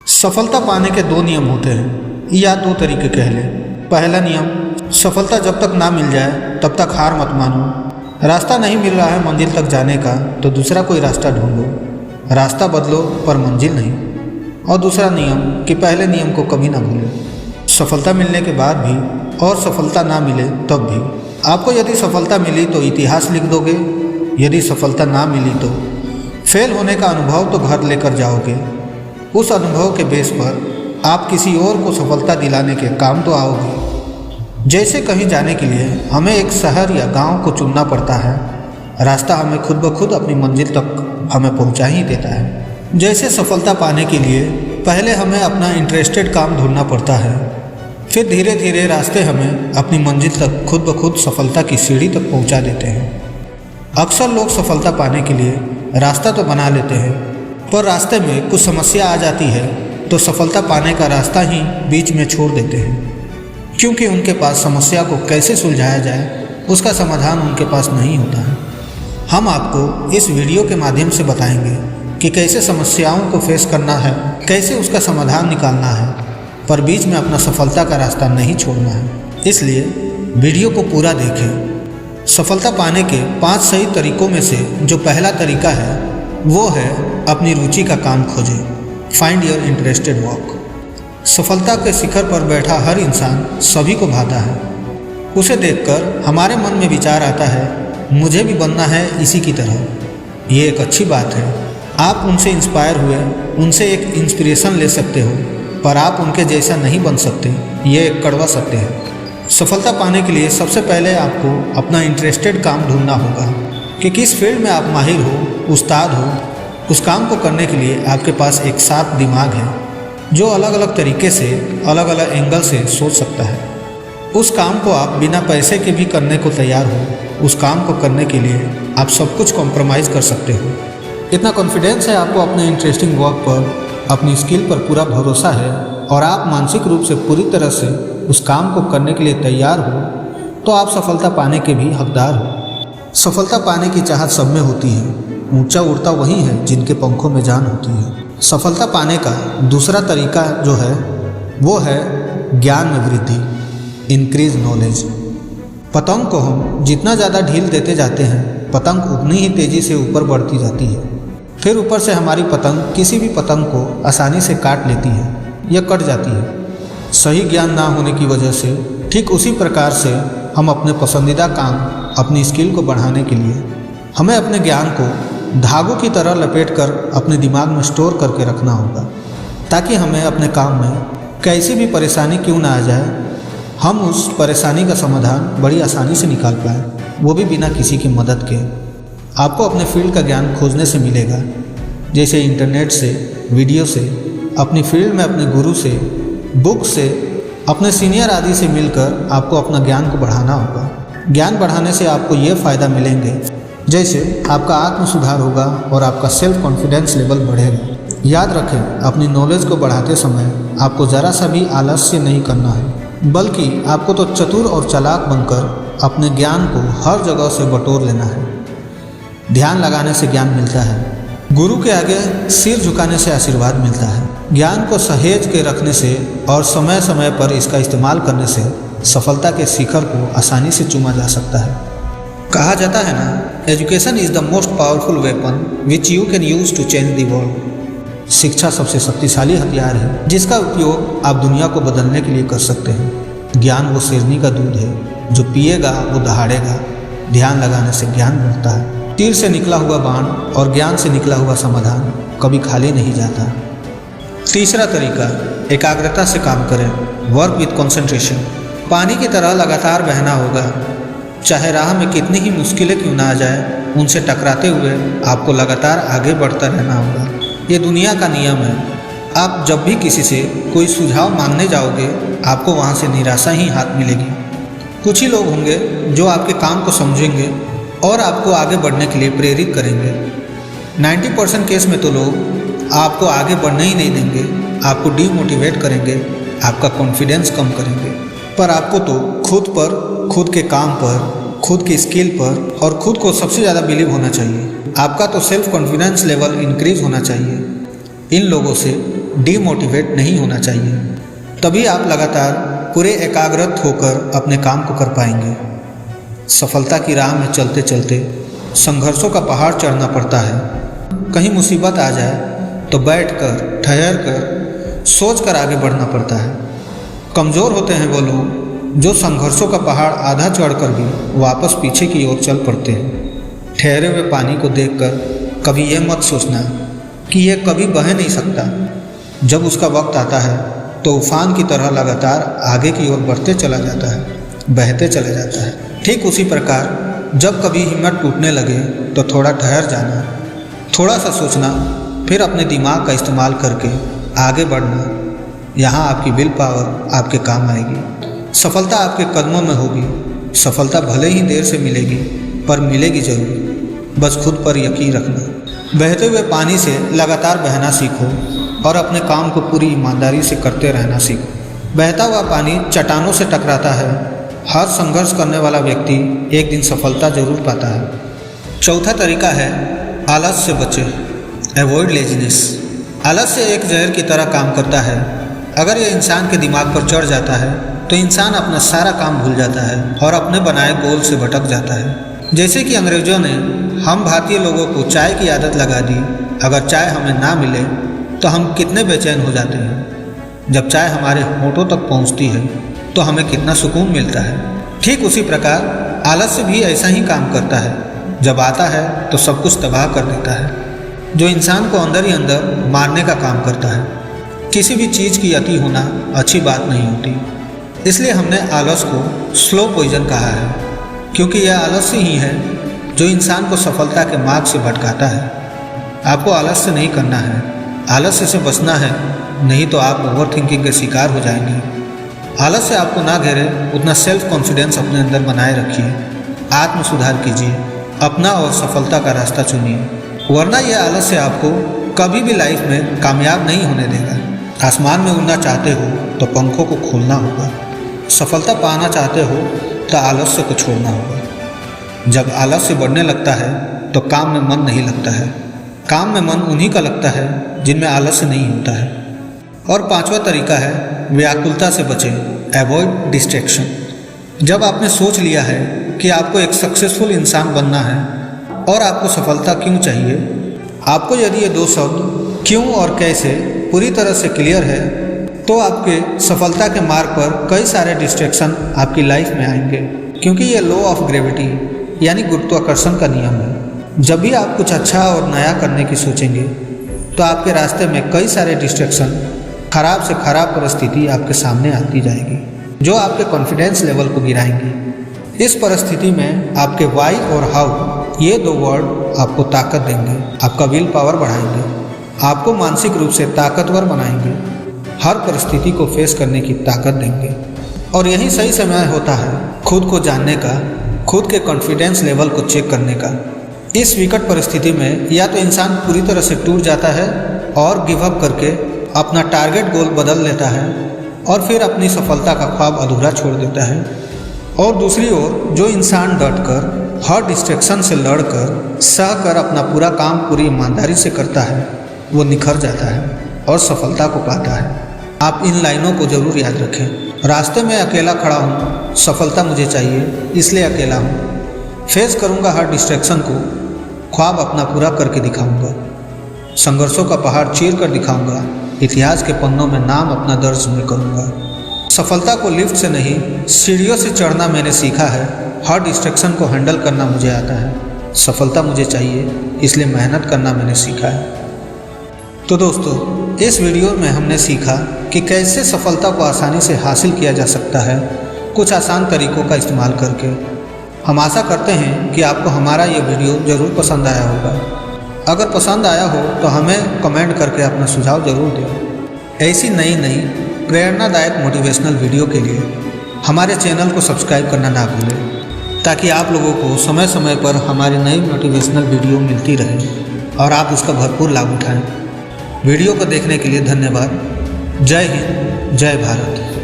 सफलता पाने के दो नियम होते हैं या दो तरीके कह लें। पहला नियम, सफलता जब तक ना मिल जाए तब तक हार मत मानो। रास्ता नहीं मिल रहा है मंजिल तक जाने का तो दूसरा कोई रास्ता ढूंढो। रास्ता बदलो पर मंजिल नहीं। और दूसरा नियम कि पहले नियम को कभी ना भूलो। सफलता मिलने के बाद भी और सफलता ना मिले तब भी आपको यदि सफलता मिली तो इतिहास लिख दोगे, यदि सफलता ना मिली तो फेल होने का अनुभव तो घर लेकर जाओगे। उस अनुभव के बेस पर आप किसी और को सफलता दिलाने के काम तो आओगे। जैसे कहीं जाने के लिए हमें एक शहर या गांव को चुनना पड़ता है, रास्ता हमें खुद ब खुद अपनी मंजिल तक हमें पहुंचा ही देता है। जैसे सफलता पाने के लिए पहले हमें अपना इंटरेस्टेड काम ढूंढना पड़ता है, फिर धीरे धीरे रास्ते हमें अपनी मंजिल तक खुद ब खुद सफलता की सीढ़ी तक पहुंचा देते हैं। अक्सर लोग सफलता पाने के लिए रास्ता तो बना लेते हैं, पर रास्ते में कुछ समस्या आ जाती है तो सफलता पाने का रास्ता ही बीच में छोड़ देते हैं, क्योंकि उनके पास समस्या को कैसे सुलझाया जाए उसका समाधान उनके पास नहीं होता है। हम आपको इस वीडियो के माध्यम से बताएंगे कि कैसे समस्याओं को फेस करना है, कैसे उसका समाधान निकालना है, पर बीच में अपना सफलता का रास्ता नहीं छोड़ना है। इसलिए वीडियो को पूरा देखें। सफलता पाने के 5 सही तरीकों में से जो पहला तरीका है वो है अपनी रुचि का काम खोजें। Find your interested work. सफलता के शिखर पर बैठा हर इंसान सभी को भाता है। उसे देखकर हमारे मन में विचार आता है, मुझे भी बनना है इसी की तरह। ये एक अच्छी बात है। आप उनसे इंस्पायर हुए, उनसे एक इंस्पिरेशन ले सकते हो, पर आप उनके जैसा नहीं बन सकते। ये एक कड़वा सत्य है। सफलता पाने के लिए सबसे पहले आपको अपना इंटरेस्टेड काम ढूंढना होगा कि किस फील्ड में आप माहिर हो, उस्ताद हो। उस काम को करने के लिए आपके पास एक साफ दिमाग है जो अलग अलग तरीके से, अलग अलग एंगल से सोच सकता है। उस काम को आप बिना पैसे के भी करने को तैयार हो। उस काम को करने के लिए आप सब कुछ कॉम्प्रोमाइज़ कर सकते हो। इतना कॉन्फिडेंस है आपको अपने इंटरेस्टिंग वर्क पर, अपनी स्किल पर पूरा भरोसा है और आप मानसिक रूप से पूरी तरह से उस काम को करने के लिए तैयार हो, तो आप सफलता पाने के भी हकदार हो। सफलता पाने की चाहत सब में होती है, ऊंचा उड़ता वही है जिनके पंखों में जान होती है। सफलता पाने का दूसरा तरीका जो है वो है ज्ञान में वृद्धि, इंक्रीज नॉलेज। पतंग को हम जितना ज़्यादा ढील देते जाते हैं, पतंग उतनी ही तेज़ी से ऊपर बढ़ती जाती है। फिर ऊपर से हमारी पतंग किसी भी पतंग को आसानी से काट लेती है या कट जाती है। सही ज्ञान ना होने की वजह से ठीक उसी प्रकार से हम अपने पसंदीदा काम, अपनी स्किल को बढ़ाने के लिए हमें अपने ज्ञान को धागों की तरह लपेटकर अपने दिमाग में स्टोर करके रखना होगा, ताकि हमें अपने काम में कैसी भी परेशानी क्यों ना आ जाए, हम उस परेशानी का समाधान बड़ी आसानी से निकाल पाएँ, वो भी बिना किसी की मदद के। आपको अपने फील्ड का ज्ञान खोजने से मिलेगा, जैसे इंटरनेट से, वीडियो से, अपनी फील्ड में अपने गुरु से, बुक से, अपने सीनियर आदि से मिलकर आपको अपना ज्ञान को बढ़ाना होगा। ज्ञान बढ़ाने से आपको ये फ़ायदा मिलेंगे, जैसे आपका आत्म सुधार होगा और आपका सेल्फ कॉन्फिडेंस लेवल बढ़ेगा। याद रखें, अपनी नॉलेज को बढ़ाते समय आपको ज़रा सा भी आलस्य नहीं करना है, बल्कि आपको तो चतुर और चालाक बनकर अपने ज्ञान को हर जगह से बटोर लेना है। ध्यान लगाने से ज्ञान मिलता है, गुरु के आगे सिर झुकाने से आशीर्वाद मिलता है। ज्ञान को सहेज के रखने से और समय समय पर इसका इस्तेमाल करने से सफलता के शिखर को आसानी से चूमा जा सकता है। कहा जाता है ना, education is the most powerful weapon which you can use to change the world. शिक्षा सबसे शक्तिशाली हथियार है जिसका उपयोग आप दुनिया को बदलने के लिए कर सकते हैं। ज्ञान वो शेरनी का दूध है, जो पिएगा वो दहाड़ेगा। ध्यान लगाने से ज्ञान बढ़ता है। तीर से निकला हुआ बाण और ज्ञान से निकला हुआ समाधान कभी खाली नहीं जाता। तीसरा तरीका, एकाग्रता से काम करें। Work with concentration. पानी की तरह लगातार बहना होगा, चाहे राह में कितनी ही मुश्किलें क्यों ना आ जाए, उनसे टकराते हुए आपको लगातार आगे बढ़ता रहना होगा। ये दुनिया का नियम है। आप जब भी किसी से कोई सुझाव मांगने जाओगे, आपको वहाँ से निराशा ही हाथ मिलेगी। कुछ ही लोग होंगे जो आपके काम को समझेंगे और आपको आगे बढ़ने के लिए प्रेरित करेंगे। 90% केस में तो लोग आपको आगे बढ़ने ही नहीं देंगे, आपको डीमोटिवेट करेंगे, आपका कॉन्फिडेंस कम करेंगे। पर आपको तो खुद पर, खुद के काम पर, खुद की स्किल पर और खुद को सबसे ज़्यादा बिलीव होना चाहिए। आपका तो सेल्फ कॉन्फिडेंस लेवल इंक्रीज होना चाहिए। इन लोगों से डीमोटिवेट नहीं होना चाहिए। तभी आप लगातार पूरे एकाग्रत होकर अपने काम को कर पाएंगे। सफलता की राह में चलते चलते संघर्षों का पहाड़ चढ़ना पड़ता है। कहीं मुसीबत आ जाए तो बैठकर, ठहर कर, सोच कर आगे बढ़ना पड़ता है। कमज़ोर होते हैं वो लोग जो संघर्षों का पहाड़ आधा चढ़कर भी वापस पीछे की ओर चल पड़ते हैं। ठहरे हुए पानी को देखकर कभी ये मत सोचना कि ये कभी बह नहीं सकता। जब उसका वक्त आता है तो उफान की तरह लगातार आगे की ओर बढ़ते चला जाता है, बहते चले जाता है। ठीक उसी प्रकार जब कभी हिम्मत टूटने लगे तो थोड़ा ठहर जाना, थोड़ा सा सोचना, फिर अपने दिमाग का इस्तेमाल करके आगे बढ़ना। यहाँ आपकी विल पावर आपके काम आएगी। सफलता आपके कदमों में होगी। सफलता भले ही देर से मिलेगी पर मिलेगी जरूर। बस खुद पर यकीन रखना। बहते हुए पानी से लगातार बहना सीखो और अपने काम को पूरी ईमानदारी से करते रहना सीखो। बहता हुआ पानी चट्टानों से टकराता है। हर संघर्ष करने वाला व्यक्ति एक दिन सफलता जरूर पाता है। चौथा तरीका है आलस से बचे। Avoid laziness. आलस्य एक जहर की तरह काम करता है। अगर यह इंसान के दिमाग पर चढ़ जाता है तो इंसान अपना सारा काम भूल जाता है और अपने बनाए गोल से भटक जाता है। जैसे कि अंग्रेजों ने हम भारतीय लोगों को चाय की आदत लगा दी। अगर चाय हमें ना मिले तो हम कितने बेचैन हो जाते हैं। जब चाय हमारे होठों तक पहुंचती है तो हमें कितना सुकून मिलता है। ठीक उसी प्रकार आलस्य भी ऐसा ही काम करता है। जब आता है तो सब कुछ तबाह कर देता है, जो इंसान को अंदर ही अंदर मारने का काम करता है। किसी भी चीज़ की अति होना अच्छी बात नहीं होती। इसलिए हमने आलस को स्लो पॉइजन कहा है, क्योंकि यह आलस्य ही है जो इंसान को सफलता के मार्ग से भटकाता है। आपको आलस्य नहीं करना है, आलस्य से बचना है, नहीं तो आप ओवर थिंकिंग के शिकार हो जाएंगे। आलस्य आपको ना घेरे उतना सेल्फ कॉन्फिडेंस अपने अंदर बनाए रखिए। आत्म सुधार कीजिए, अपना और सफलता का रास्ता चुनिए, वरना यह आलस्य आपको कभी भी लाइफ में कामयाब नहीं होने देगा। आसमान में उड़ना चाहते हो तो पंखों को खोलना होगा। सफलता पाना चाहते हो तो आलस्य को छोड़ना होगा। जब आलस्य बढ़ने लगता है तो काम में मन नहीं लगता है। काम में मन उन्हीं का लगता है जिनमें आलस्य नहीं होता है। और पांचवा तरीका है व्याकुलता से बचें। Avoid distraction. जब आपने सोच लिया है कि आपको एक सक्सेसफुल इंसान बनना है और आपको सफलता क्यों चाहिए, आपको यदि ये दो शब्द क्यों और कैसे पूरी तरह से क्लियर है तो आपके सफलता के मार्ग पर कई सारे डिस्ट्रैक्शन आपकी लाइफ में आएंगे, क्योंकि ये लॉ ऑफ ग्रेविटी यानी गुरुत्वाकर्षण का नियम है। जब भी आप कुछ अच्छा और नया करने की सोचेंगे तो आपके रास्ते में कई सारे डिस्ट्रैक्शन, खराब से खराब परिस्थिति आपके सामने आती जाएगी जो आपके कॉन्फिडेंस लेवल को गिराएंगी। इस परिस्थिति में आपके वाई और हाउ ये दो वर्ड आपको ताकत देंगे, आपका विल पावर बढ़ाएंगे, आपको मानसिक रूप से ताकतवर बनाएंगे, हर परिस्थिति को फेस करने की ताकत देंगे। और यही सही समय होता है खुद को जानने का, खुद के कॉन्फिडेंस लेवल को चेक करने का। इस विकट परिस्थिति में या तो इंसान पूरी तरह से टूट जाता है और गिव अप करके अपना टारगेट गोल बदल लेता है और फिर अपनी सफलता का ख्वाब अधूरा छोड़ देता है। और दूसरी ओर जो इंसान डटकर हर डिस्ट्रैक्शन से लड़कर सहकर अपना पूरा काम पूरी ईमानदारी से करता है वो निखर जाता है और सफलता को पाता है। आप इन लाइनों को जरूर याद रखें। रास्ते में अकेला खड़ा हूँ, सफलता मुझे चाहिए इसलिए अकेला हूँ। फेस करूँगा हर डिस्ट्रैक्शन को, ख्वाब अपना पूरा करके दिखाऊँगा। संघर्षों का पहाड़ चीर कर दिखाऊँगा, इतिहास के पन्नों में नाम अपना दर्ज में करूँगा। सफलता को लिफ्ट से नहीं सीढ़ियों से चढ़ना मैंने सीखा है। हर डिस्ट्रैक्शन को हैंडल करना मुझे आता है। सफलता मुझे चाहिए इसलिए मेहनत करना मैंने सीखा है। तो दोस्तों, इस वीडियो में हमने सीखा कि कैसे सफलता को आसानी से हासिल किया जा सकता है कुछ आसान तरीकों का इस्तेमाल करके। हम आशा करते हैं कि आपको हमारा ये वीडियो ज़रूर पसंद आया होगा। अगर पसंद आया हो तो हमें कमेंट करके अपना सुझाव ज़रूर दें। ऐसी नई नई प्रेरणादायक मोटिवेशनल वीडियो के लिए हमारे चैनल को सब्सक्राइब करना ना भूलें, ताकि आप लोगों को समय समय पर हमारी नई मोटिवेशनल वीडियो मिलती रहे और आप उसका भरपूर लाभ उठाएं। वीडियो को देखने के लिए धन्यवाद। जय हिंद, जय भारत।